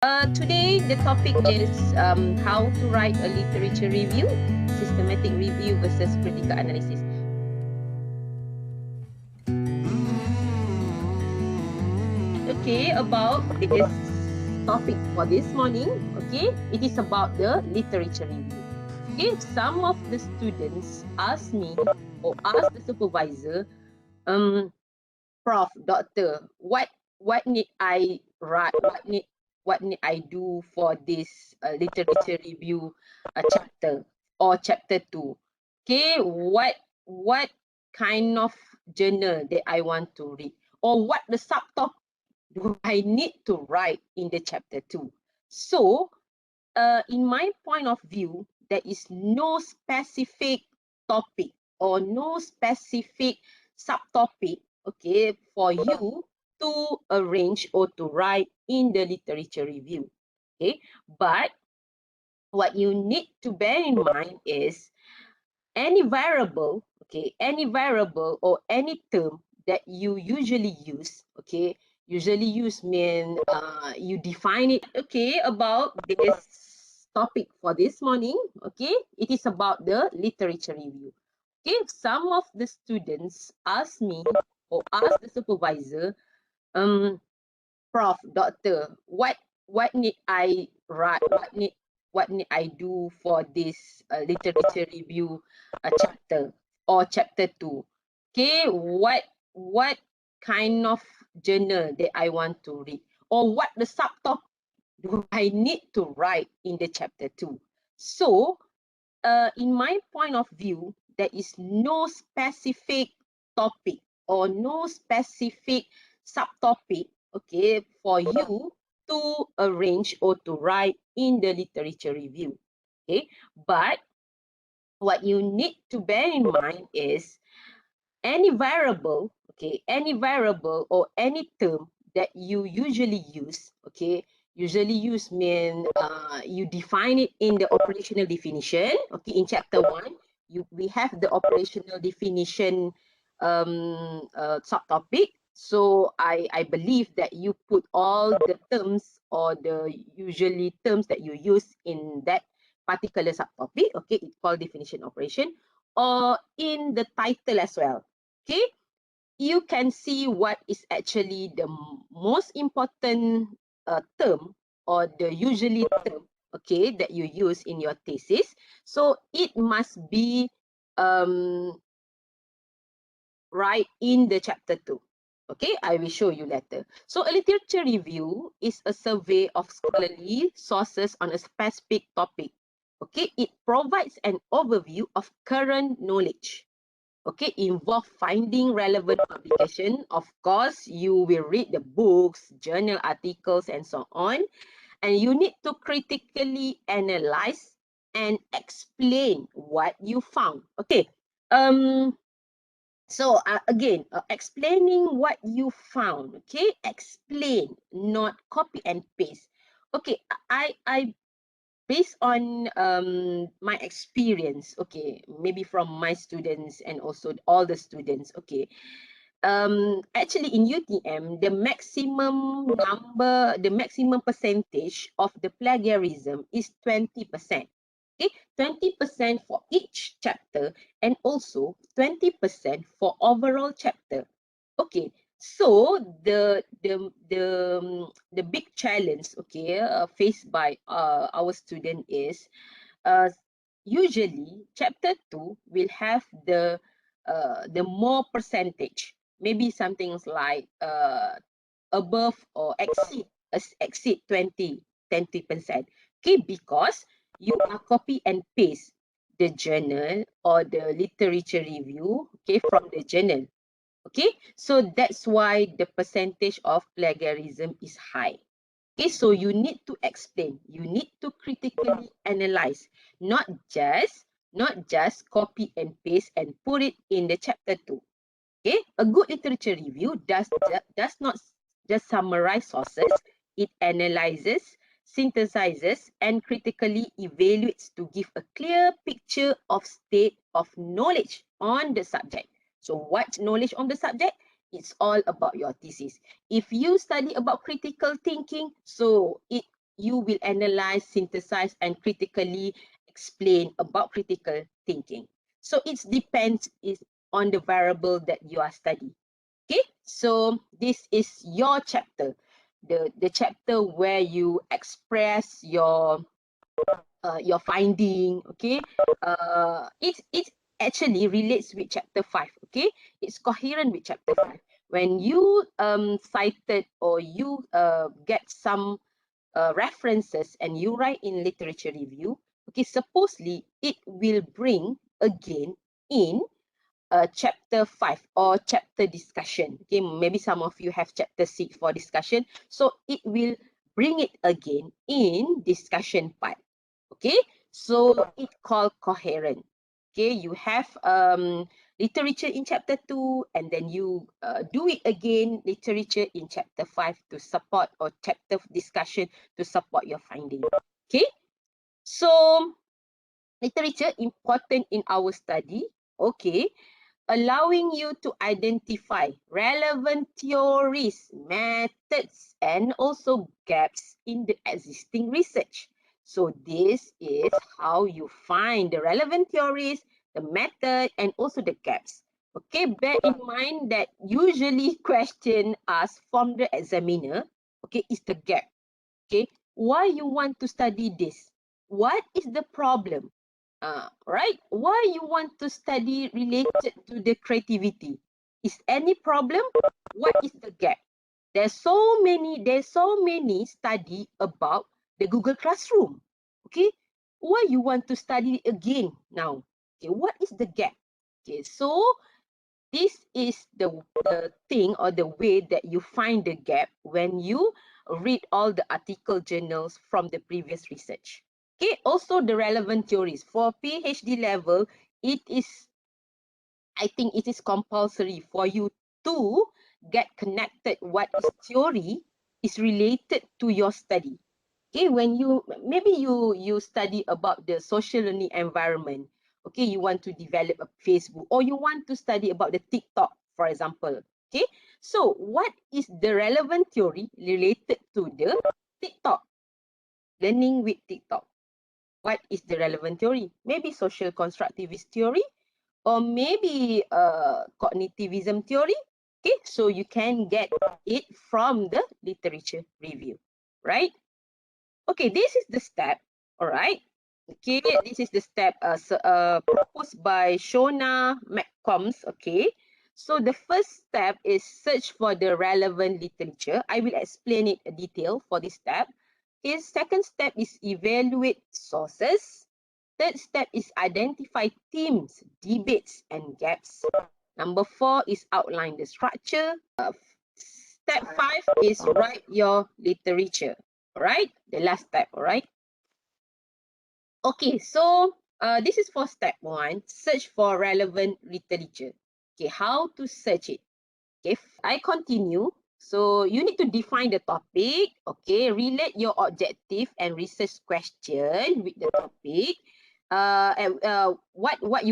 Today the topic is how to write a literature review, systematic review versus critical analysis. Okay, about this topic for this morning, okay, it is about the literature review. Okay, some of the students ask me or ask the supervisor, Prof, Doctor, what need I write? What need I do for this literature review chapter or chapter 2? Okay, what kind of journal that I want to read, or what the subtopic do I need to write in the chapter 2? So, in my point of view, there is no specific topic or no specific subtopic, okay, for you to arrange or to write in the literature review. Okay, but what you need to bear in mind is any variable, okay, any variable or any term that you usually use, okay, usually use mean you define it. Okay, about this topic for this morning, okay, it is about the literature review. Okay, some of the students ask me or ask the supervisor, Prof, Doctor, what need I write? What need I do for this literature review chapter or chapter 2? Okay, what kind of journal that I want to read, or what the subtopic do I need to write in the chapter 2? So, in my point of view, there is no specific topic or no specific subtopic, okay, for you to arrange or to write in the literature review. Okay, but what you need to bear in mind is any variable, okay, any variable or any term that you usually use, okay, usually use mean you define it in the operational definition. Okay, in chapter 1, we have the operational definition subtopic. So I believe that you put all the terms or the usually terms that you use in that particular subtopic, okay, it's called definition operation, or in the title as well. Okay, you can see what is actually the most important term or the usually term, okay, that you use in your thesis. So it must be right in the chapter 2. Okay, I will show you later. So a literature review is a survey of scholarly sources on a specific topic. Okay, it provides an overview of current knowledge. Okay, involve finding relevant publication. Of course, you will read the books, journal articles, and so on. And you need to critically analyze and explain what you found. Okay. So again, explaining what you found. Okay, explain, not copy and paste. Okay, I based on my experience, okay, maybe from my students and also all the students, okay, actually in UTM, the maximum percentage of the plagiarism is 20%. Okay, 20% for each chapter and also 20% for overall chapter. Okay, so the big challenge, okay, faced by our student is usually chapter 2 will have the more percentage, maybe something like above or exceed 20%. Okay, because you are copy and paste the journal or the literature review, okay, from the journal. Okay, so that's why the percentage of plagiarism is high. Okay, so you need to explain, you need to critically analyze, not just copy and paste and put it in the chapter 2. Okay, a good literature review does not just summarize sources, it analyzes, synthesizes, and critically evaluates to give a clear picture of state of knowledge on the subject. So what knowledge on the subject? It's all about your thesis. If you study about critical thinking, so you will analyze, synthesize, and critically explain about critical thinking. So it depends on the variable that you are studying. Okay, so this is your chapter, the chapter where you express your finding. Okay, it actually relates with chapter 5. Okay, it's coherent with chapter 5. When you cited or you get some references and you write in literature review, okay, supposedly it will bring again in chapter 5 or chapter discussion. Okay, maybe some of you have chapter 6 for discussion, so it will bring it again in discussion part. Okay, so it called coherent. Okay, you have literature in chapter 2, and then you do it again, literature in chapter 5 to support, or chapter discussion to support your finding. Okay, so literature important in our study. Okay, allowing you to identify relevant theories, methods, and also gaps in the existing research. So this is how you find the relevant theories, the method, and also the gaps. Okay, bear in mind that usually question asked from the examiner, okay, is the gap. Okay, why you want to study this? What is the problem? Right? Why you want to study related to the creativity? Is any problem? What is the gap? There's so many study about the Google Classroom. Okay, why you want to study again now? Okay, what is the gap? Okay, so this is the thing or the way that you find the gap when you read all the article journals from the previous research. Okay, also the relevant theories. For PhD level, I think it is compulsory for you to get connected what is theory is related to your study. Okay, when maybe you study about the social learning environment. Okay, you want to develop a Facebook, or you want to study about the TikTok, for example. Okay, so what is the relevant theory related to the TikTok? Learning with TikTok. What is the relevant theory? Maybe social constructivist theory, or maybe cognitivism theory. Okay, so you can get it from the literature review, right? Okay, this is the step. All right. Okay, this is the step proposed by Shona McCombs. Okay, so the first step is search for the relevant literature. I will explain it in detail for this step. Okay, second step is evaluate sources. Third step is identify themes, debates, and gaps. Number 4 is outline the structure. Step 5 is write your literature. All right, the last step. All right. Okay, so this is for step 1, search for relevant literature. Okay, how to search it? Okay, I continue. So you need to define the topic. Okay, relate your objective and research question with the topic. What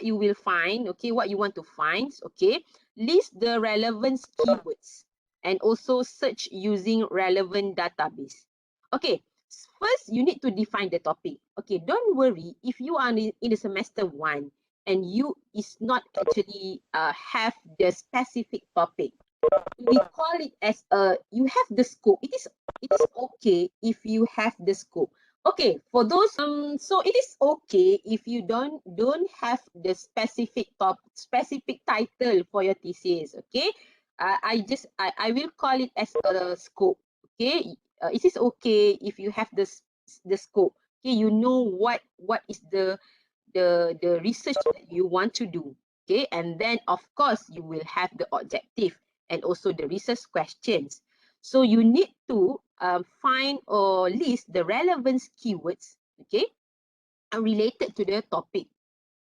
you will find. Okay, what you want to find. Okay, list the relevant keywords and also search using relevant database. Okay, first you need to define the topic. Okay, don't worry if you are in the semester 1 and you is not actually have the specific topic. We call it as you have the scope. It is okay if you have the scope. Okay, for those so it is okay if you don't have the specific specific title for your thesis. Okay, I will call it as a scope. Okay, it is okay if you have the scope. Okay, you know what is the research that you want to do. Okay, and then of course you will have the objective and also the research questions. So you need to find or list the relevant keywords, okay, related to the topic.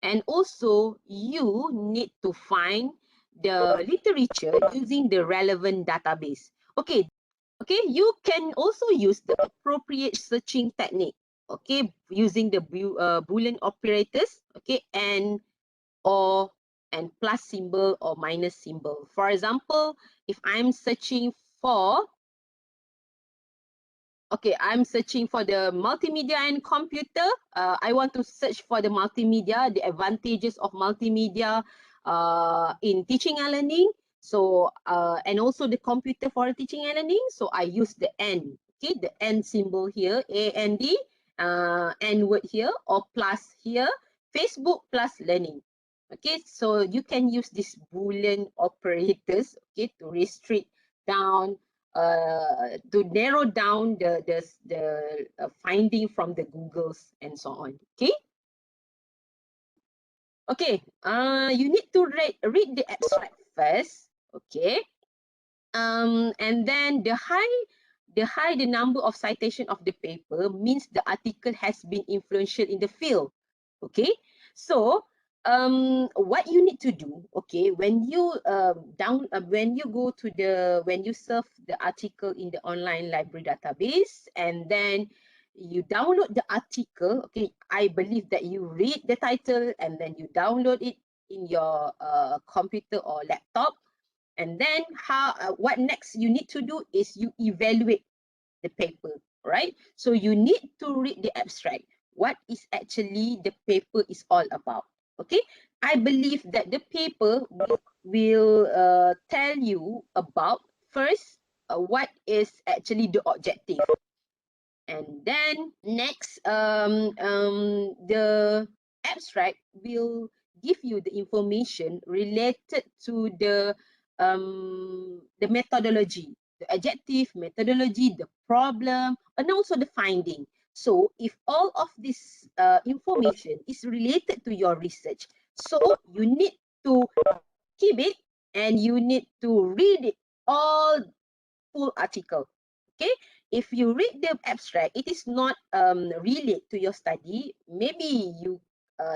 And also you need to find the literature using the relevant database. Okay, you can also use the appropriate searching technique, okay, using the Boolean operators, okay, and or and plus symbol or minus symbol. For example, if I'm searching for Okay, I'm searching for the multimedia and computer. I want to search for the multimedia, the advantages of multimedia in teaching and learning. So, and also the computer for teaching and learning. So I use the N, okay, the N symbol here, AND, N word here, or plus here, Facebook plus learning. Okay, so you can use these Boolean operators, okay, to restrict down to narrow down the finding from the Googles and so on. Okay. Okay. You need to read the abstract first. Okay. And then the number of citation of the paper means the article has been influential in the field. Okay. So what you need to do, okay, when you when you go to when you surf the article in the online library database, and then you download the article, okay, I believe that you read the title and then you download it in your computer or laptop. And then what next you need to do is you evaluate the paper, right? So you need to read the abstract. What is actually the paper is all about? Okay, I believe that the paper will tell you about first what is actually the objective, and then next the abstract will give you the information related to the methodology, the adjective, methodology, the problem, and also the finding. So if all of this information is related to your research, so you need to keep it and you need to read it all full article. Okay, if you read the abstract, it is not relate to your study, maybe you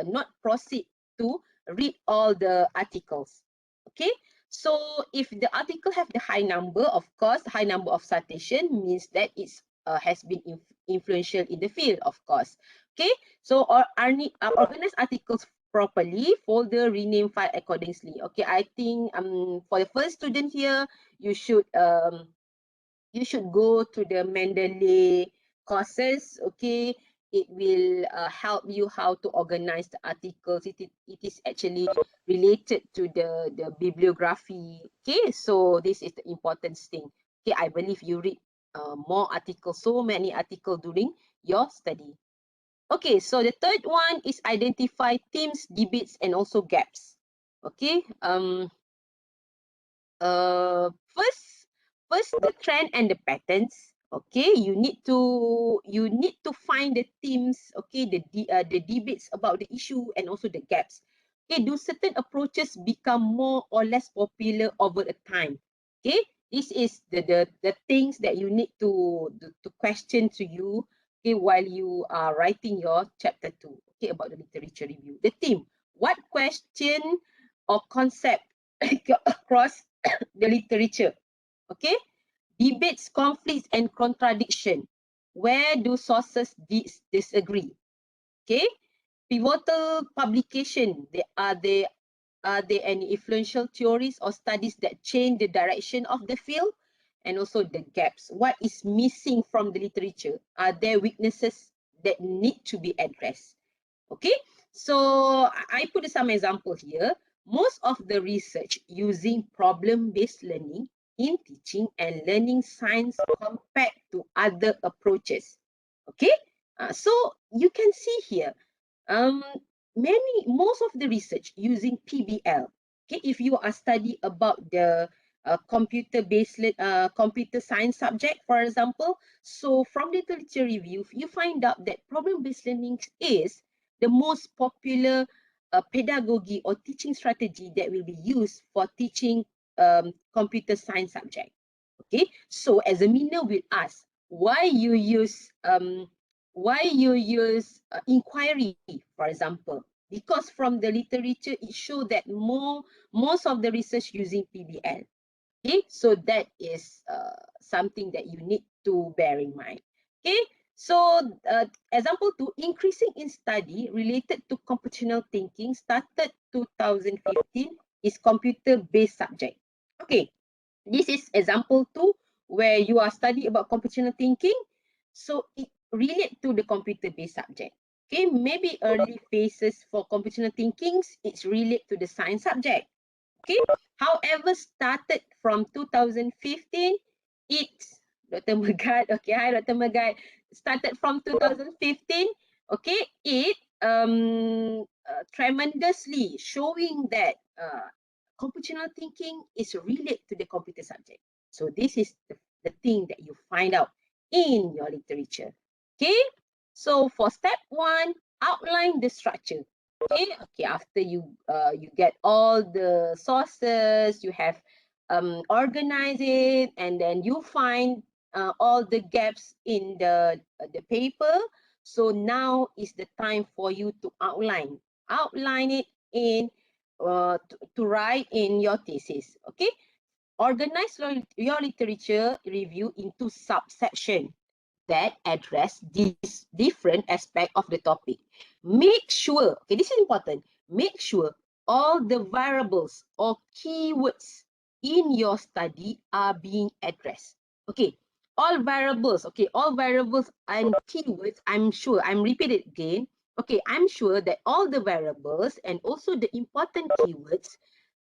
not proceed to read all the articles. Okay, so if the article have the high number, of course, high number of citation means that it's has been influential in the field, of course. Okay, so organize articles properly, folder, rename file accordingly. Okay, I think for the first student here, you should go to the Mendeley courses. Okay, it will help you how to organize the articles. It is actually related to the bibliography. Okay, so this is the important thing. Okay, I believe you read more articles, so many articles during your study. Okay, so the third one is identify themes, debates, and also gaps. Okay, first the trend and the patterns. Okay, you need to find the themes. Okay, the debates about the issue and also the gaps. Okay, do certain approaches become more or less popular over a time? Okay, this is the things that you need to question to you, okay, while you are writing your chapter 2, okay, about the literature review. The theme, what question or concept across the literature. Okay, debates, conflicts, and contradiction. Where do sources disagree? Okay, pivotal publication. Are there any influential theories or studies that change the direction of the field? And also the gaps. What is missing from the literature? Are there weaknesses that need to be addressed? Okay, so I put some example here. Most of the research using problem-based learning in teaching and learning science compared to other approaches. Okay, so you can see here, um, most of the research using PBL. Okay, if you are study about the computer science subject, for example, so from literature review, you find out that problem-based learning is the most popular pedagogy or teaching strategy that will be used for teaching computer science subject. Okay, so examiner will ask why you use inquiry, for example, because from the literature it shows that most of the research using PBL. Okay, so that is something that you need to bear in mind. Okay, so example 2, increasing in study related to computational thinking started 2015 is computer-based subject. Okay, this is example 2 where you are studying about computational thinking. So it relates to the computer-based subject. Okay, maybe early phases for computational thinking, it's relate to the science subject. Okay, however, started from 2015, it's Dr. Megat. Okay, hi Dr. Megat. Started from 2015. Okay, it tremendously showing that computational thinking is related to the computer subject. So this is the thing that you find out in your literature. Okay, so for step one, outline the structure. Okay, after you get all the sources, you have organize it, and then you find all the gaps in the paper. So now is the time for you to outline it in to write in your thesis. Okay, organize your literature review into subsection that address these different aspects of the topic. Make sure, okay, this is important, make sure all the variables or keywords in your study are being addressed. Okay, all variables and keywords, I'm sure, I'm repeating again. Okay, I'm sure that all the variables and also the important keywords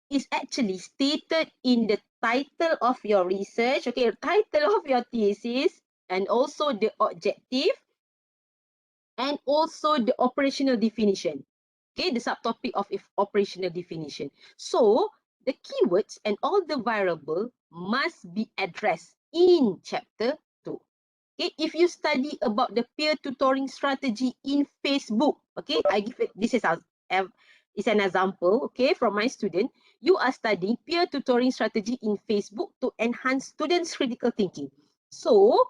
is actually stated in the title of your research, okay, title of your thesis, and also the objective, and also the operational definition. Okay, the subtopic of operational definition. So the keywords and all the variable must be addressed in chapter 2. Okay, if you study about the peer tutoring strategy in Facebook, okay, I give it, this is an example, okay, from my student. You are studying peer tutoring strategy in Facebook to enhance students' critical thinking. So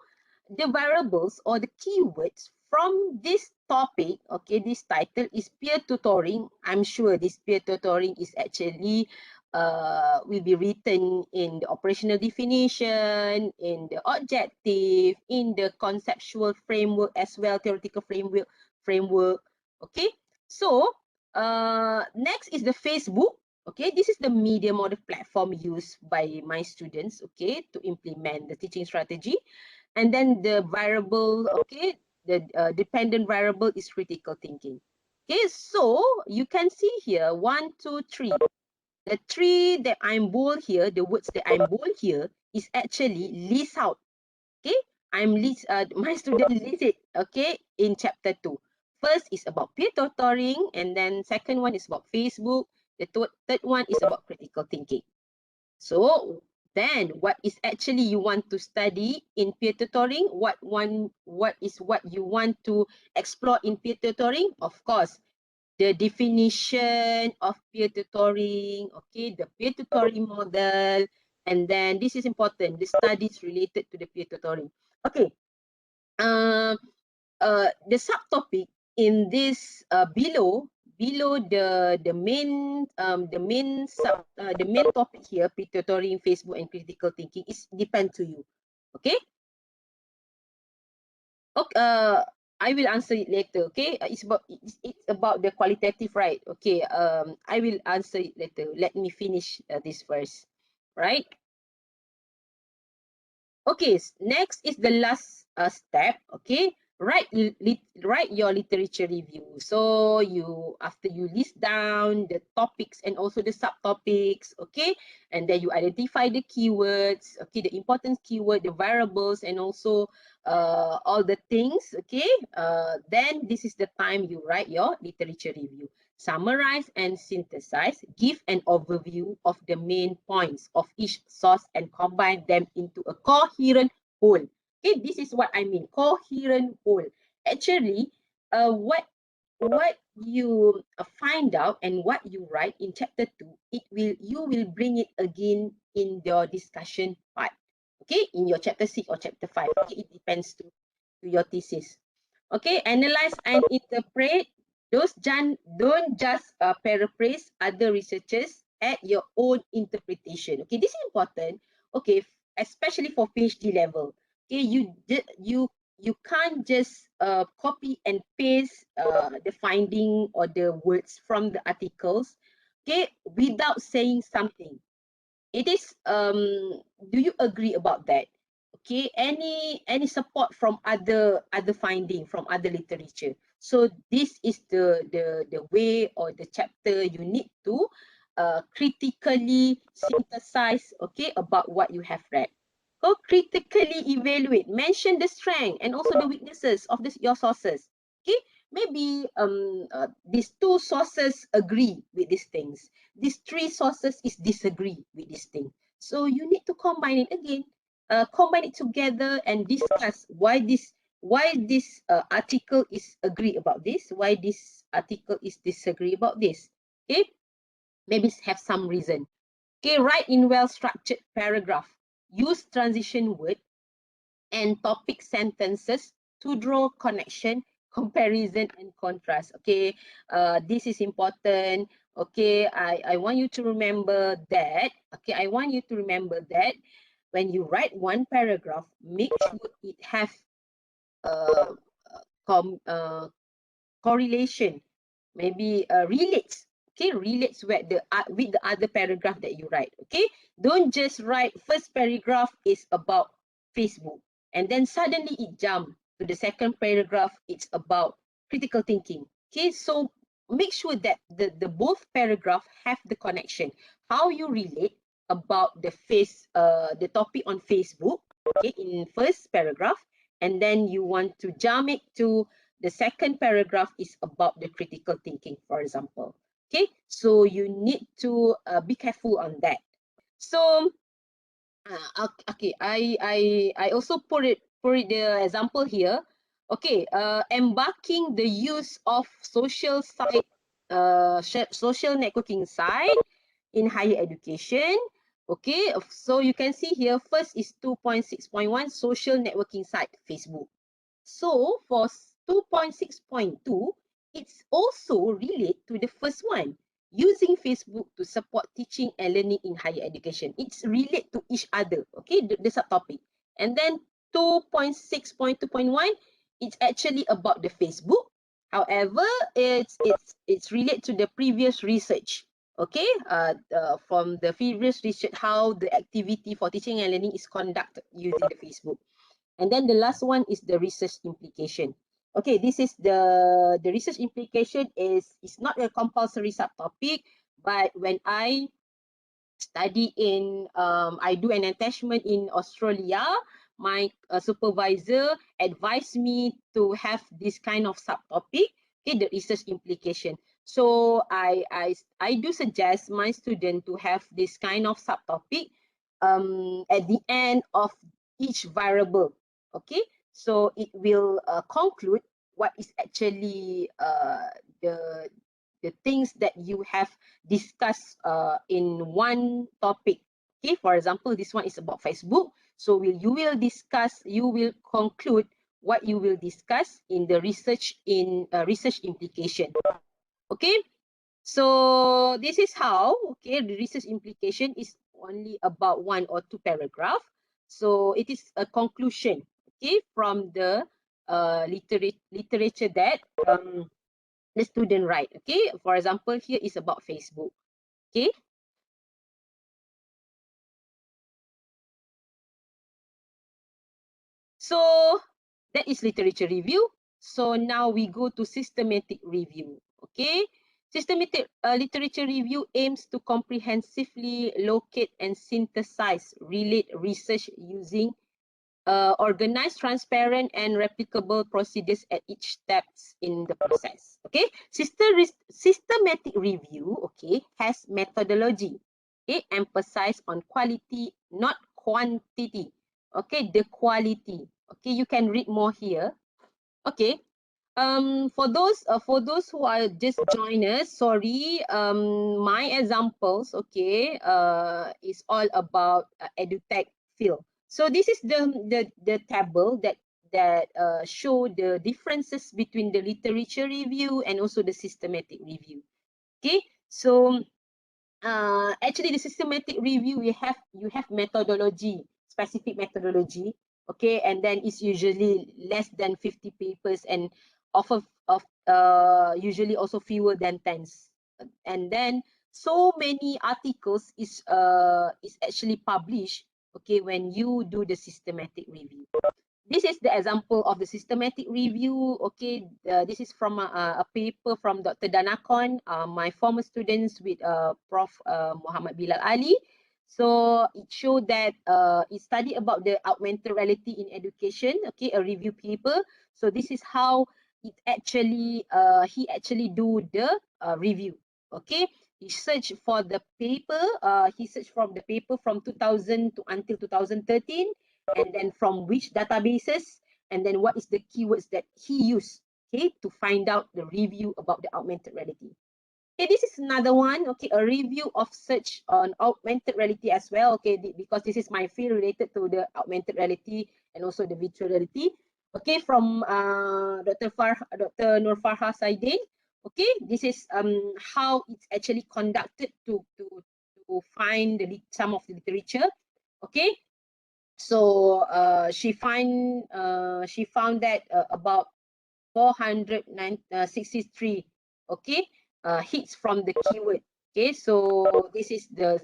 the variables or the keywords from this topic, okay, this title is peer tutoring. I'm sure this peer tutoring is actually will be written in the operational definition, in the objective, in the conceptual framework as well, theoretical framework. Okay, so next is the Facebook. Okay, this is the medium or the platform used by my students, okay, to implement the teaching strategy. And then the variable, okay, the dependent variable is critical thinking. Okay, so you can see here 1, 2, 3. The three that I'm bold here, the words that I'm bold here is actually list out. Okay, my student list it, okay, in chapter 2. First is about peer tutoring, and then second one is about Facebook. The third one is about critical thinking. So then what is actually you want to study in peer tutoring? What is what you want to explore in peer tutoring? Of course, the definition of peer tutoring, okay, the peer tutoring model, and then this is important, the studies related to the peer tutoring. Okay, the subtopic in this below the main the main topic here, peer tutoring, Facebook, and critical thinking, is depend to you. Okay. Okay, I will answer it later. Okay, it's about the qualitative, right? Okay, I will answer it later. Let me finish this first, right? Okay, next is the last step. Okay, write your literature review. So after you list down the topics and also the subtopics, okay, and then you identify the keywords, okay, the important keyword, the variables, and also all the things, okay, then this is the time you write your literature review. Summarize and synthesize, give an overview of the main points of each source and combine them into a coherent whole. Okay, this is what I mean, coherent whole. Actually, what you find out and what you write in chapter 2, you will bring it again in your discussion part. Okay, in your chapter 6 or chapter 5. Okay, it depends to your thesis. Okay, analyze and interpret. Don't just paraphrase other researchers, add your own interpretation. Okay, this is important. Okay, especially for PhD level. Okay, you can't just copy and paste the finding or the words from the articles, okay, without saying something. It is do you agree about that? okay, any support from other finding from other literature. So this is the way or the chapter you need to critically synthesize, okay, about what you have read. Go critically evaluate, mention the strength and also the weaknesses of your sources. Okay, maybe these two sources agree with these things. These three sources is disagree with this thing. So you need to combine it again, combine it together and discuss why this article is agree about this, why this article is disagree about this. Okay, maybe have some reason. Okay, write in well-structured paragraph. Use transition word and topic sentences to draw connection, comparison, and contrast. Okay, this is important. Okay, I want you to remember that. Okay, I want you to remember that when you write one paragraph, make sure it have uh, correlation, maybe relates. Okay, relates with the other paragraph that you write. Okay, don't just write first paragraph is about Facebook and then suddenly it jump to the second paragraph, it's about critical thinking. Okay, so make sure that the both paragraph have the connection, how you relate about the topic on Facebook, okay, in first paragraph, and then you want to jump it to the second paragraph is about the critical thinking, for example. Okay, so you need to be careful on that. So, okay, I also put it the example here. Okay, embarking the use of social networking site in higher education. Okay, so you can see here, first is 2.6.1 social networking site, Facebook. So for 2.6.2, it's also relate to the first one, using Facebook to support teaching and learning in higher education. It's relate to each other, okay, the subtopic. And then 2.6.2.1, it's actually about the Facebook. However, it's related to the previous research, okay, from the previous research, how the activity for teaching and learning is conducted using the Facebook. And then the last one is the research implication. Okay, this is the research implication is not a compulsory subtopic, but when I study I do an attachment in Australia, my supervisor advised me to have this kind of subtopic, okay, the research implication. So I do suggest my student to have this kind of subtopic at the end of each variable, okay? So it will conclude what is actually the things that you have discussed in one topic. Okay, for example, this one is about Facebook. So you will conclude what you will discuss in the research implication. Okay, so this is how, okay, the research implication is only about one or two paragraph. So it is a conclusion, okay, from the literature that the student write. Okay, for example, here is about Facebook. Okay, so that is literature review. So now we go to systematic review. Okay, systematic literature review aims to comprehensively locate and synthesize relate research using organized, transparent, and replicable procedures at each steps in the process. Okay, systematic review, okay, has methodology. Okay, emphasize on quality, not quantity. Okay, the quality. Okay, you can read more here. Okay, for those who are just joiners, sorry, my examples, okay, is all about edutech field. So this is the table that show the differences between the literature review and also the systematic review. Okay, so actually the systematic review you have methodology, specific methodology, okay, and then it's usually less than 50 papers and of usually also fewer than 10, and then so many articles is actually published okay, when you do the systematic review. This is the example of the systematic review. Okay, this is from a paper from Dr. Danakon, my former students with Prof. Muhammad Bilal Ali. So it showed that it studied about the augmented reality in education. Okay, a review paper. So this is how it actually he actually do the review. Okay, he searched for the paper. He searched from the paper from 2000 to until 2013, and then from which databases, and then what is the keywords that he used, okay, to find out the review about the augmented reality. Okay, this is another one, okay, a review of search on augmented reality as well, okay, because this is my field related to the augmented reality and also the virtual reality. Okay, from Dr. Nur Farha Saidin. Okay, this is how it's actually conducted to find some of the literature. Okay, so she found that about 463, okay, hits from the keyword. Okay, so this is the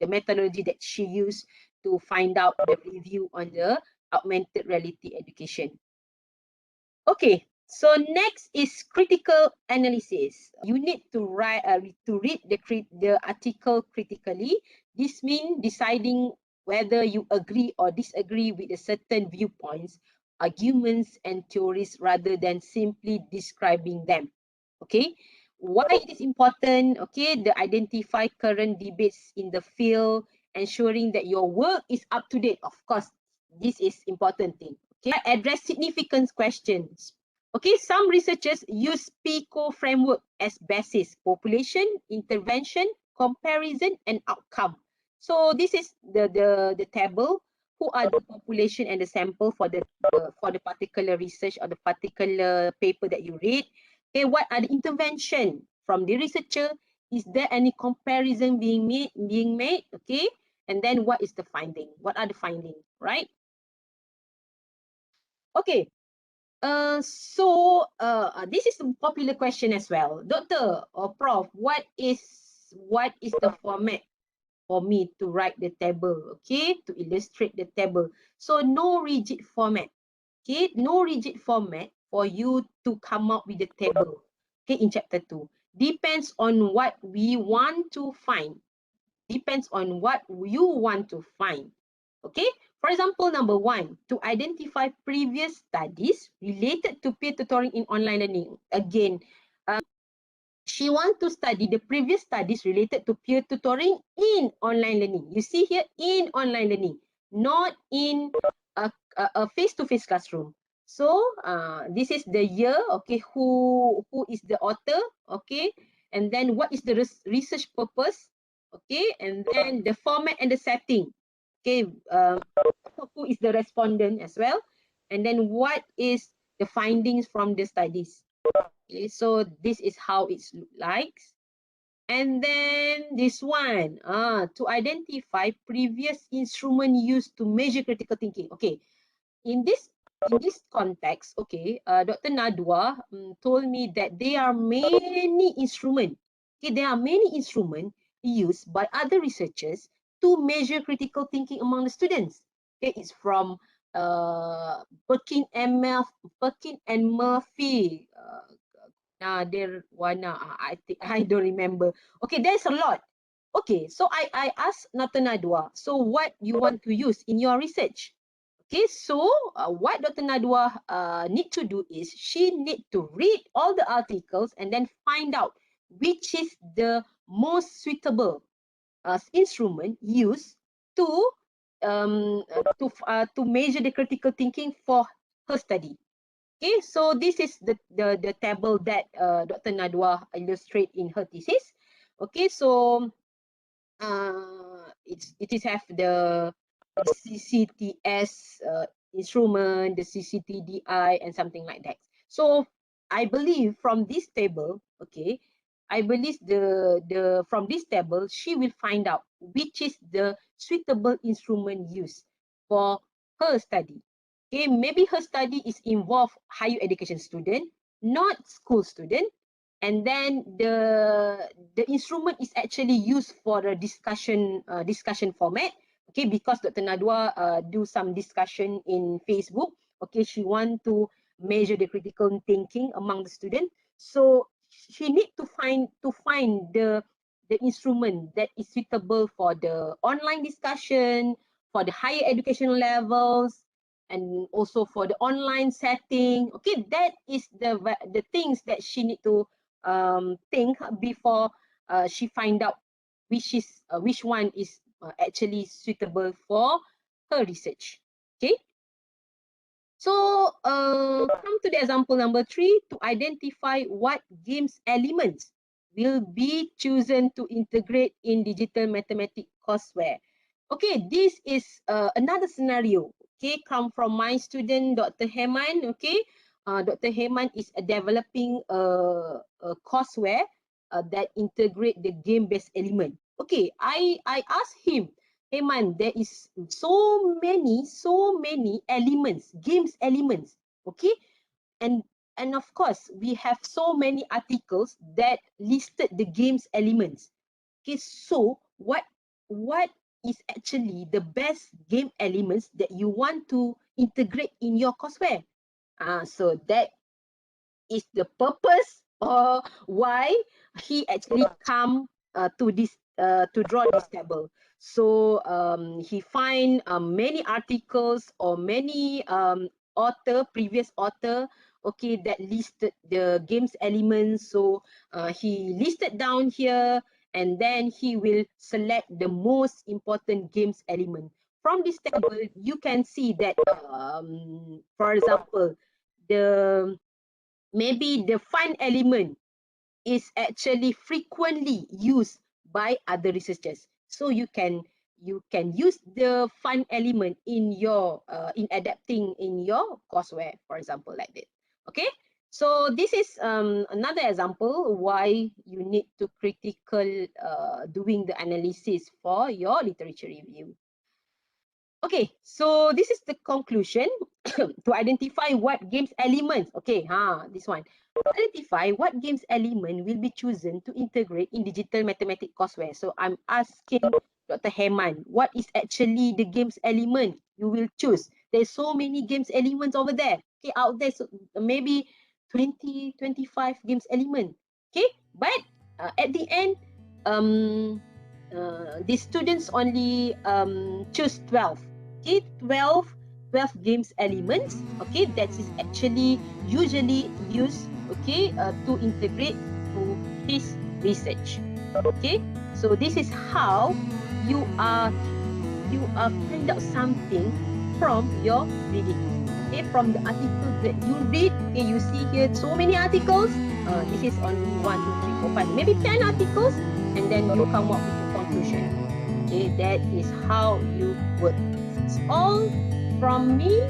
methodology that she used to find out the review on the augmented reality education. Okay, so next is critical analysis. You need to read the article critically. This means deciding whether you agree or disagree with a certain viewpoints, arguments, and theories rather than simply describing them. Okay, why it is important? Okay, the identify current debates in the field, ensuring that your work is up to date. Of course, this is important thing. Okay, address significant questions. Okay, some researchers use PICO framework as basis: population, intervention, comparison, and outcome. So this is the table. Who are the population and the sample for the particular research or the particular paper that you read? Okay, what are the intervention from the researcher? Is there any comparison being made? Okay, and then what is the finding? What are the finding? Right? Okay. This is a popular question as well. Doctor or Prof, what is the format for me to write the table? Okay, to illustrate the table. So no rigid format. Okay, no rigid format for you to come up with the table. Okay, in chapter 2. Depends on what we want to find. Depends on what you want to find. Okay, for example, number 1, to identify previous studies related to peer tutoring in online learning. Again, she wants to study the previous studies related to peer tutoring in online learning. You see here, in online learning, not in a face-to-face classroom. So this is the year, okay, who is the author, okay, and then what is the research purpose, okay, and then the format and the setting, okay, who is the respondent as well, and then what is the findings from the studies. Okay, so this is how it's look like. And then this one, to identify previous instrument used to measure critical thinking. Okay, in this context, okay, Dr. Nadwa told me that there are many instruments. Okay, there are many instruments used by other researchers to measure critical thinking among the students. Okay, it's from Perkin and Murphy. Nadir Wana, I think I don't remember. Okay, there's a lot. Okay, so I asked Dr. Nadwa, so what you want to use in your research? Okay, so what Dr. Nadwa need to do is she need to read all the articles and then find out which is the most suitable instrument used to measure the critical thinking for her study. Okay, so this is the table that Dr. Nadwa illustrate in her thesis. Okay, so it is have the CCTS instrument, the CCTDI, and something like that. So I believe from this table, okay, I believe from this table she will find out which is the suitable instrument used for her study. Okay, maybe her study is involve higher education student, not school student, and then the instrument is actually used for a discussion format. Okay, because Dr. Nadwa do some discussion in Facebook. Okay, she want to measure the critical thinking among the student. So she need to find the instrument that is suitable for the online discussion, for the higher educational levels, and also for the online setting. Okay, that is the things that she need to think before she find out which one is actually suitable for her research. Okay, so come to the example number 3, to identify what games elements will be chosen to integrate in digital mathematics courseware. Okay, this is another scenario. Okay, come from my student, Dr. Heman. Okay, Dr. Heman is developing a courseware that integrate the game-based element. Okay, I asked him, hey man, there is so many elements, games elements. Okay, and of course we have so many articles that listed the games elements. Okay, so what is actually the best game elements that you want to integrate in your courseware? So that is the purpose or why he actually come to this to draw this table. So he find many articles or many previous author, okay, that listed the games elements. So he listed down here, and then he will select the most important games element. From this table, you can see that, for example, the maybe the fun element is actually frequently used by other researchers. So you can use the fun element in your in adapting in your courseware, for example, like that. Okay, so this is another example why you need to critical doing the analysis for your literature review. Okay, so this is the conclusion. To identify what games elements, okay, this one. To identify what games element will be chosen to integrate in digital mathematics courseware. So I'm asking Dr. Heman, what is actually the games element you will choose? There's so many games elements over there. Okay, out there, so maybe 20, 25 games element. Okay, but at the end, the students only choose 12. Okay, 12 games elements. Okay, that is actually usually used, okay, to integrate to his research. Okay, so this is how you are find out something from your reading. Okay, from the articles that you read. Okay, you see here so many articles. This is only 1, 2, 3, 4, 5, maybe 10 articles, and then you come up with a conclusion. Okay, that is how you work. It's all from me.